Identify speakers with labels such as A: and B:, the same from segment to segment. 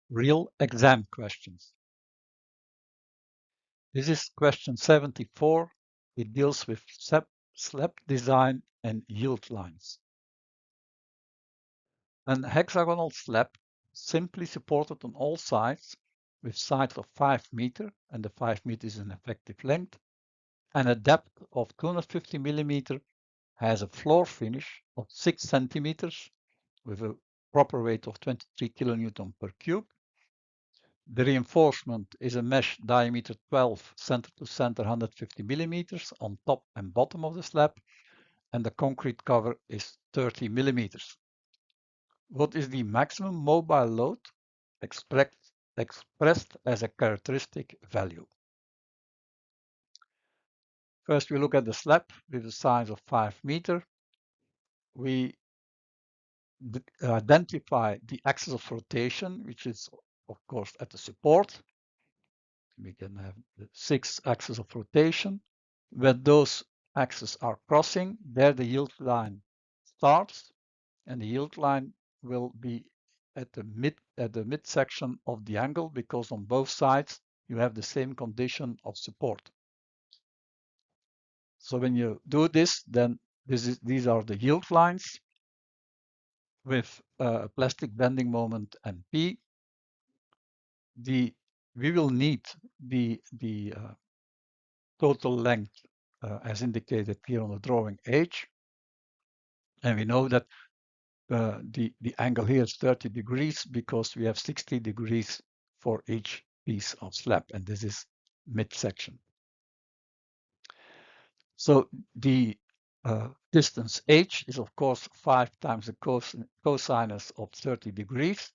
A: Real exam questions. This is question 74. It deals with slab design and yield lines. An hexagonal slab simply supported on all sides with sides of 5 meters, and the 5 meters is an effective length, and a depth of 250 millimeters, has a floor finish of 6 centimeters with a proper weight of 23 kilonewton per cube. The reinforcement is a mesh diameter 12, center to center 150 millimeters on top and bottom of the slab, and the concrete cover is 30 millimeters. What is the maximum mobile load expressed as a characteristic value? First, we look at the slab with a size of 5 meters. We identify the axis of rotation, which is, of course, at the support. We can have the 6 axes of rotation. When those axes are crossing, there the yield line starts, and the yield line will be at the midsection of the angle, because on both sides you have the same condition of support. So when you do this, then these are the yield lines with a plastic bending moment MP. We will need the total length as indicated here on the drawing H, and we know that the angle here is 30 degrees because we have 60 degrees for each piece of slab, and this is midsection. So the distance H is, of course, 5 times the cosinus of 30 degrees,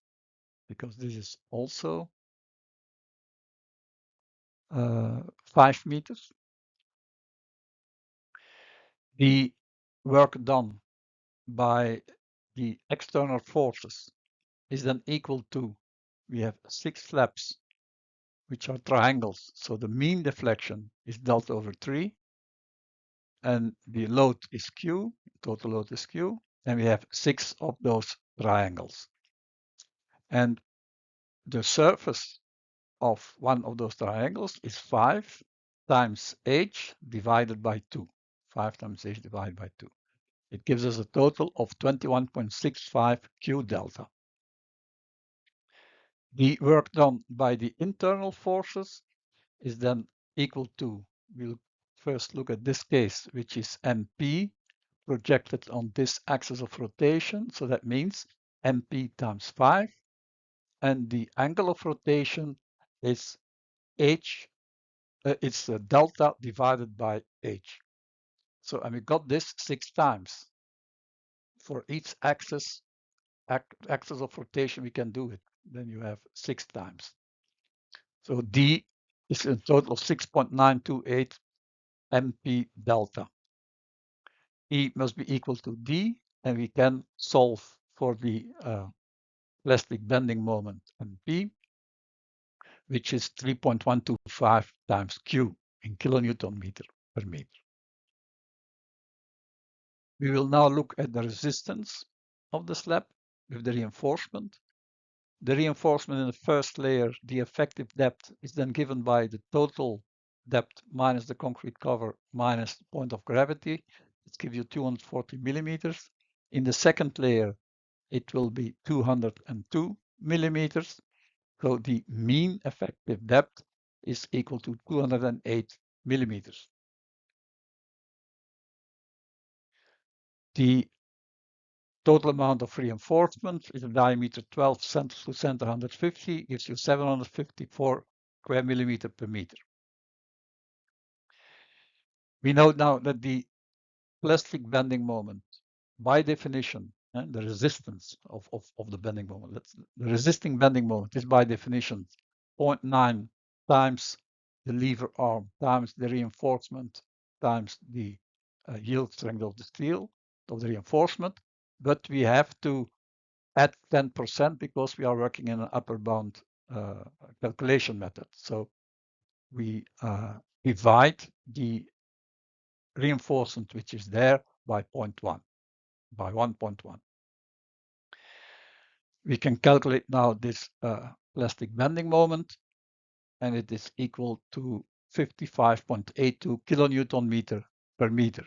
A: because this is also 5 meters. The work done by the external forces is then equal to, we have 6 slabs which are triangles, so the mean deflection is delta over 3, and the load is Q, total load is Q, and we have 6 of those triangles. And the surface of one of those triangles is 5 times H divided by 2. 5 times H divided by 2. It gives us a total of 21.65 Q delta. The work done by the internal forces is then equal to, we'll first look at this case, which is MP projected on this axis of rotation. So that means MP times 5. And the angle of rotation is H, it's delta divided by H. So, and we got this 6 times. For each axis of rotation, we can do it. Then you have 6 times. So D is a total of 6.928 MP delta. E must be equal to D, and we can solve for the plastic bending moment MP, which is 3.125 times Q in kilonewton meter per meter. We will now look at the resistance of the slab with the reinforcement. The reinforcement in the first layer, the effective depth, is then given by the total depth minus the concrete cover minus the point of gravity. It gives you 240 millimeters. In the second layer, it will be 202 millimeters. So the mean effective depth is equal to 208 millimeters. The total amount of reinforcement is a diameter 12, center to center 150, gives you 754 square millimeter per meter. We know now that the plastic bending moment, by definition, and the resistance of the bending moment, the resisting bending moment is by definition 0.9 times the lever arm times the reinforcement times the yield strength of the steel, of the reinforcement. But we have to add 10% because we are working in an upper bound calculation method. So we divide the reinforcement which is there by 0.1, by 1.1. We can calculate now this plastic bending moment, and it is equal to 55.82 kilonewton meter per meter.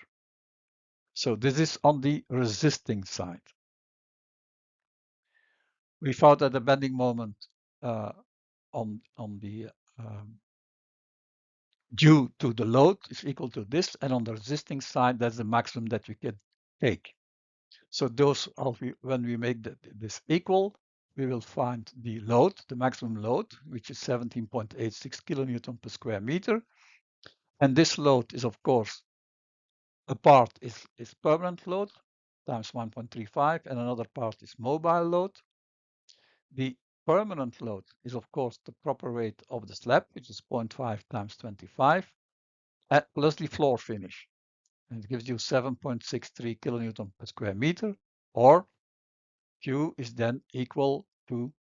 A: So this is on the resisting side. We found that the bending moment on the due to the load is equal to this, and on the resisting side, that's the maximum that we can take. So those are, when we make this equal, we will find the load, the maximum load, which is 17.86 kilonewton per square meter. And this load is, of course, a part is permanent load times 1.35, and another part is mobile load. The permanent load is, of course, the proper weight of the slab, which is 0.5 times 25, plus the floor finish. And it gives you 7.63 kilonewton per square meter, or Q is then equal to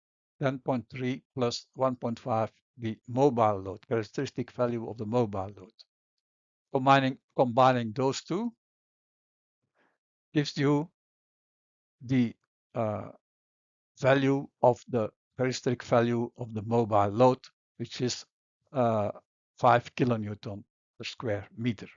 A: 10.3 plus 1.5, the mobile load, characteristic value of the mobile load. Combining those two gives you the value of the characteristic value of the mobile load, which is 5 kilonewton per square meter.